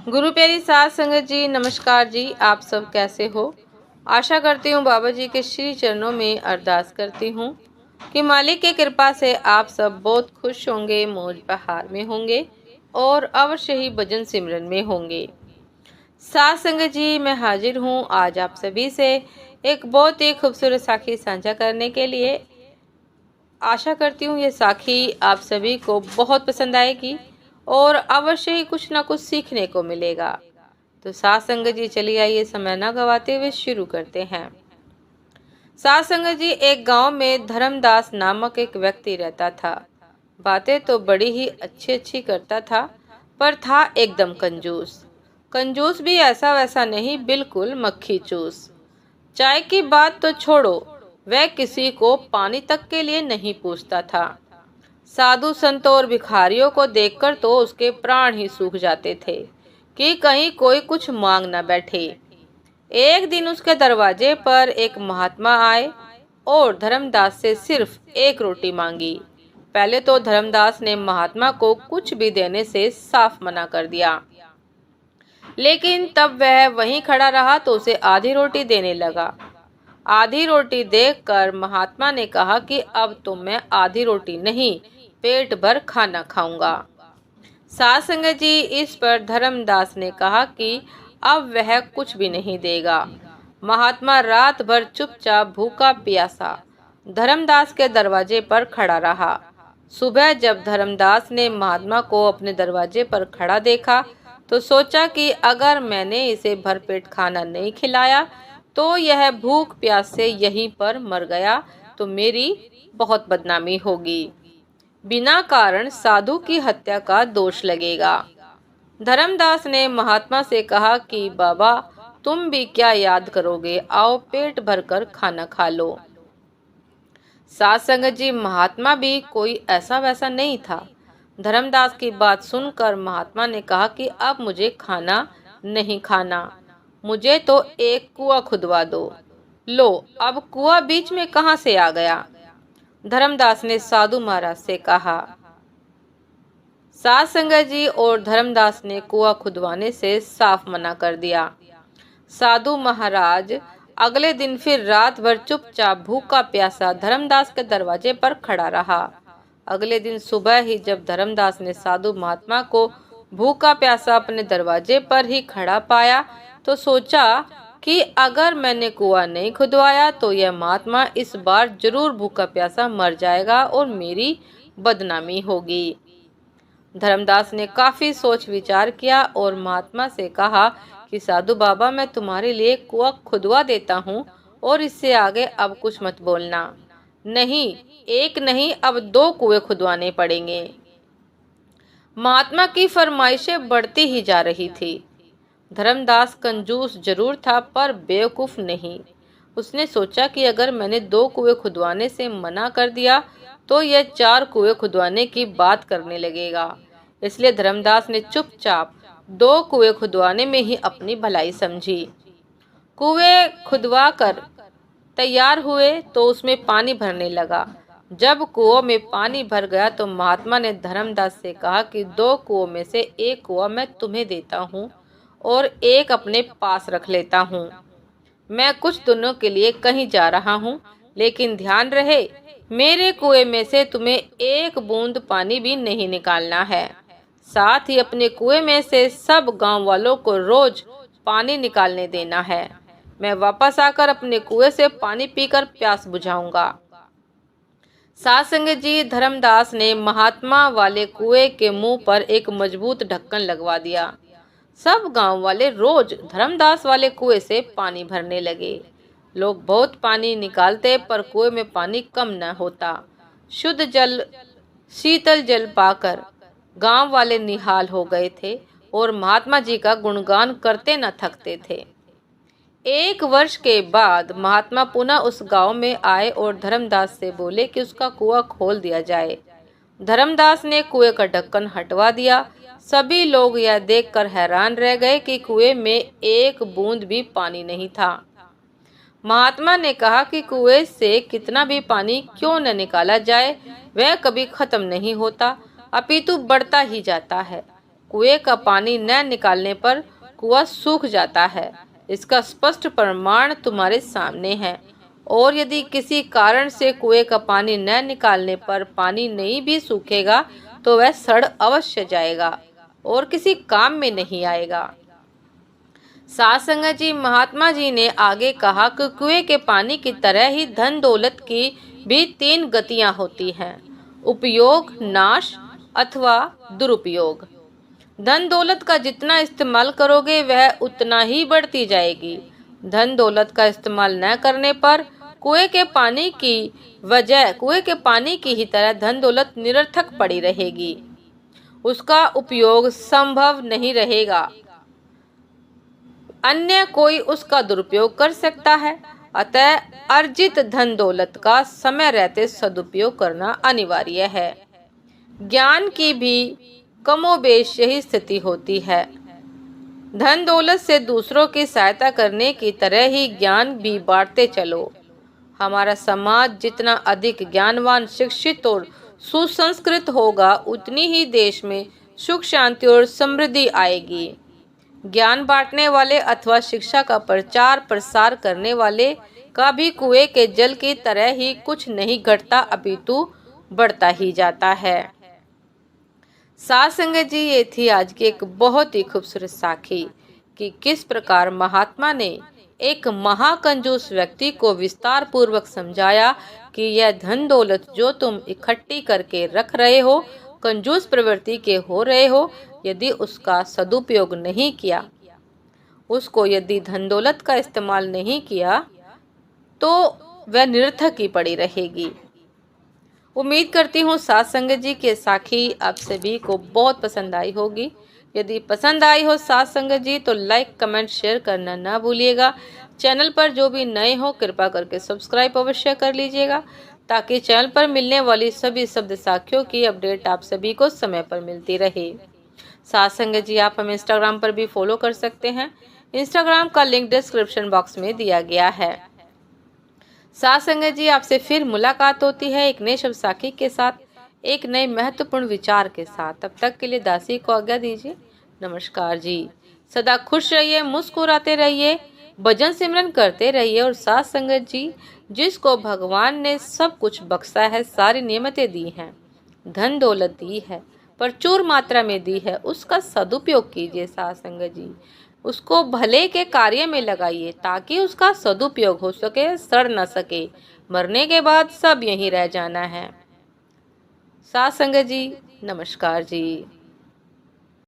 गुरु प्यारी साध संगत जी, नमस्कार जी। आप सब कैसे हो? आशा करती हूँ बाबा जी के श्री चरणों में अरदास करती हूँ कि मालिक की कृपा से आप सब बहुत खुश होंगे, मौज बहार में होंगे और अवश्य ही भजन सिमरन में होंगे। साध संगत जी, मैं हाजिर हूँ आज आप सभी से एक बहुत ही खूबसूरत साखी साझा करने के लिए। आशा करती हूँ ये साखी आप सभी को बहुत पसंद आएगी और अवश्य ही कुछ ना कुछ सीखने को मिलेगा। तो साध संगत जी, चलिए आइए समय न गवाते हुए शुरू करते हैं। साध संगत जी, एक गांव में धर्मदास नामक एक व्यक्ति रहता था। बातें तो बड़ी ही अच्छी अच्छी करता था, पर था एकदम कंजूस। कंजूस भी ऐसा वैसा नहीं, बिल्कुल मक्खी चूस। चाय की बात तो छोड़ो, वह किसी को पानी तक के लिए नहीं पूछता था। साधु संतों और भिखारियों को देखकर तो उसके प्राण ही सूख जाते थे कि कहीं कोई कुछ मांग न बैठे। एक दिन उसके दरवाजे पर एक महात्मा आए और धर्मदास से सिर्फ एक रोटी मांगी। पहले तो धर्मदास ने महात्मा को कुछ भी देने से साफ मना कर दिया, लेकिन तब वह वहीं खड़ा रहा तो उसे आधी रोटी देने लगा। आधी रोटी देखकर महात्मा ने कहा कि अब तो मैं आधी रोटी नहीं, पेट भर खाना खाऊंगा। साध संगत जी, इस पर धर्मदास ने कहा कि अब वह कुछ भी नहीं देगा। महात्मा रात भर चुपचाप भूखा प्यासा धर्मदास के दरवाजे पर खड़ा रहा। सुबह जब धर्मदास ने महात्मा को अपने दरवाजे पर खड़ा देखा तो सोचा कि अगर मैंने इसे भरपेट खाना नहीं खिलाया तो यह भूख प्यास से यहीं पर मर गया तो मेरी बहुत बदनामी होगी। बिना कारण साधु की हत्या का दोष लगेगा। धर्मदास ने महात्मा से कहा कि बाबा, तुम भी क्या याद करोगे, आओ पेट भरकर खाना खा लो। साध संगत जी, महात्मा भी कोई ऐसा वैसा नहीं था। धर्मदास की बात सुनकर महात्मा ने कहा कि अब मुझे खाना नहीं खाना, मुझे तो एक कुआं खुदवा दो। लो, अब कुआं बीच में कहाँ से आ गया? धर्मदास ने साधु महाराज से कहा। साध संगत जी, और धर्मदास ने कुआं खुदवाने से साफ मना कर दिया। साधु महाराज अगले दिन फिर रात भर चुपचाप भूखा प्यासा धर्मदास के दरवाजे पर खड़ा रहा। अगले दिन सुबह ही जब धर्मदास ने साधु महात्मा को भूखा प्यासा अपने दरवाजे पर ही खड़ा पाया तो सोचा कि अगर मैंने कुआं नहीं खुदवाया तो यह महात्मा इस बार जरूर भूखा प्यासा मर जाएगा और मेरी बदनामी होगी। धर्मदास ने काफी सोच विचार किया और महात्मा से कहा कि साधु बाबा, मैं तुम्हारे लिए कुआं खुदवा देता हूँ और इससे आगे अब कुछ मत बोलना। नहीं, एक नहीं, अब 2 कुएं खुदवाने पड़ेंगे। महात्मा की फरमाइशें बढ़ती ही जा रही थी। धर्मदास कंजूस जरूर था पर बेवकूफ नहीं। उसने सोचा कि अगर मैंने 2 कुएं खुदवाने से मना कर दिया तो यह 4 कुएं खुदवाने की बात करने लगेगा। इसलिए धर्मदास ने चुपचाप 2 कुएं खुदवाने में ही अपनी भलाई समझी। कुएं खुदवा कर तैयार हुए तो उसमें पानी भरने लगा। जब कुओं में पानी भर गया तो महात्मा ने धर्मदास से कहा कि 2 कुओं में से एक कुआं मैं तुम्हें देता हूँ और एक अपने पास रख लेता हूँ। मैं कुछ दिनों के लिए कहीं जा रहा हूँ, लेकिन ध्यान रहे, मेरे कुएं में से तुम्हें एक बूंद पानी भी नहीं निकालना है। साथ ही अपने कुएं में से सब गांव वालों को रोज पानी निकालने देना है। मैं वापस आकर अपने कुएं से पानी पीकर प्यास बुझाऊंगा। साध संगत जी, धर्मदास ने महात्मा वाले कुएं के मुंह पर एक मजबूत ढक्कन लगवा दिया। सब गांव वाले रोज धर्मदास वाले कुएं से पानी भरने लगे। लोग बहुत पानी निकालते पर कुएं में पानी कम न होता। शुद्ध जल, शीतल जल पाकर गांव वाले निहाल हो गए थे और महात्मा जी का गुणगान करते न थकते थे। 1 वर्ष के बाद महात्मा पुनः उस गांव में आए और धर्मदास से बोले कि उसका कुआं खोल दिया जाए। धर्मदास ने कुएं का ढक्कन हटवा दिया। सभी लोग यह देखकर हैरान रह गए कि कुएं में एक बूंद भी पानी नहीं था। महात्मा ने कहा कि कुएं से कितना भी पानी क्यों न निकाला जाए, वह कभी खत्म नहीं होता, अपितु बढ़ता ही जाता है। कुएं का पानी न निकालने पर कुआं सूख जाता है। इसका स्पष्ट प्रमाण तुम्हारे सामने है। और यदि किसी कारण से कुएं का पानी न निकालने पर पानी नहीं भी सूखेगा तो वह सड़ अवश्य जाएगा और किसी काम में नहीं आएगा। साध संगत जी, महात्मा जी ने आगे कहा कि कुएं के पानी की तरह ही धन दौलत की भी 3 गतियां होती हैं, उपयोग, नाश अथवा दुरुपयोग। धन दौलत का जितना इस्तेमाल करोगे वह उतना ही बढ़ती जाएगी। धन दौलत का इस्तेमाल न करने पर कुएं के पानी की ही तरह धन दौलत निरर्थक पड़ी रहेगी, उसका उपयोग संभव नहीं रहेगा, अन्य कोई उसका दुरुपयोग कर सकता है। अतः अर्जित धन दौलत का समय रहते सदुपयोग करना अनिवार्य है। ज्ञान की भी कमोबेश यही स्थिति होती है। धन दौलत से दूसरों की सहायता करने की तरह ही ज्ञान भी बांटते चलो। हमारा समाज जितना अधिक ज्ञानवान, शिक्षित और सुसंस्कृत होगा, उतनी ही देश में सुख, शांति और समृद्धि आएगी। ज्ञान बांटने वाले अथवा शिक्षा का प्रचार प्रसार करने वाले का भी कुएं के जल की तरह ही कुछ नहीं घटता, अपितु बढ़ता ही जाता है। साध संगत जी, ये थी आज की एक बहुत ही खूबसूरत साखी कि किस प्रकार महात्मा ने एक महाकंजूस व्यक्ति को विस्तार पूर्वक समझाया कि यह धन दौलत जो तुम इकट्ठी करके रख रहे हो, कंजूस प्रवृत्ति के हो रहे हो, यदि उसका सदुपयोग नहीं किया, उसको यदि धन दौलत का इस्तेमाल नहीं किया तो वह निरर्थक ही पड़ी रहेगी। उम्मीद करती हूँ साध संगत जी की साखी आप सभी को बहुत पसंद आई होगी। यदि पसंद आई हो साध संगत जी तो लाइक, कमेंट, शेयर करना ना भूलिएगा। चैनल पर जो भी नए हो कृपा करके सब्सक्राइब अवश्य कर लीजिएगा, ताकि चैनल पर मिलने वाली सभी शब्द साखियों की अपडेट आप सभी को समय पर मिलती रहे। साध संगत जी, आप हमें इंस्टाग्राम पर भी फॉलो कर सकते हैं। इंस्टाग्राम का लिंक डिस्क्रिप्शन बॉक्स में दिया गया है। साध संगत जी, आपसे फिर मुलाकात होती है एक नए शब्द साखी के साथ, एक नए महत्वपूर्ण विचार के साथ। तब तक के लिए दासी को आज्ञा दीजिए। नमस्कार जी। सदा खुश रहिए, मुस्कुराते रहिए, भजन सिमरन करते रहिए। और साध संगत जी, जिसको भगवान ने सब कुछ बख्शा है, सारी नियमतें दी हैं, धन दौलत दी है, प्रचुर मात्रा में दी है, उसका सदुपयोग कीजिए। साध संगत जी, उसको भले के कार्य में लगाइए ताकि उसका सदुपयोग हो सके, सड़ न सके। मरने के बाद सब यहीं रह जाना है। साध संगत जी, नमस्कार जी।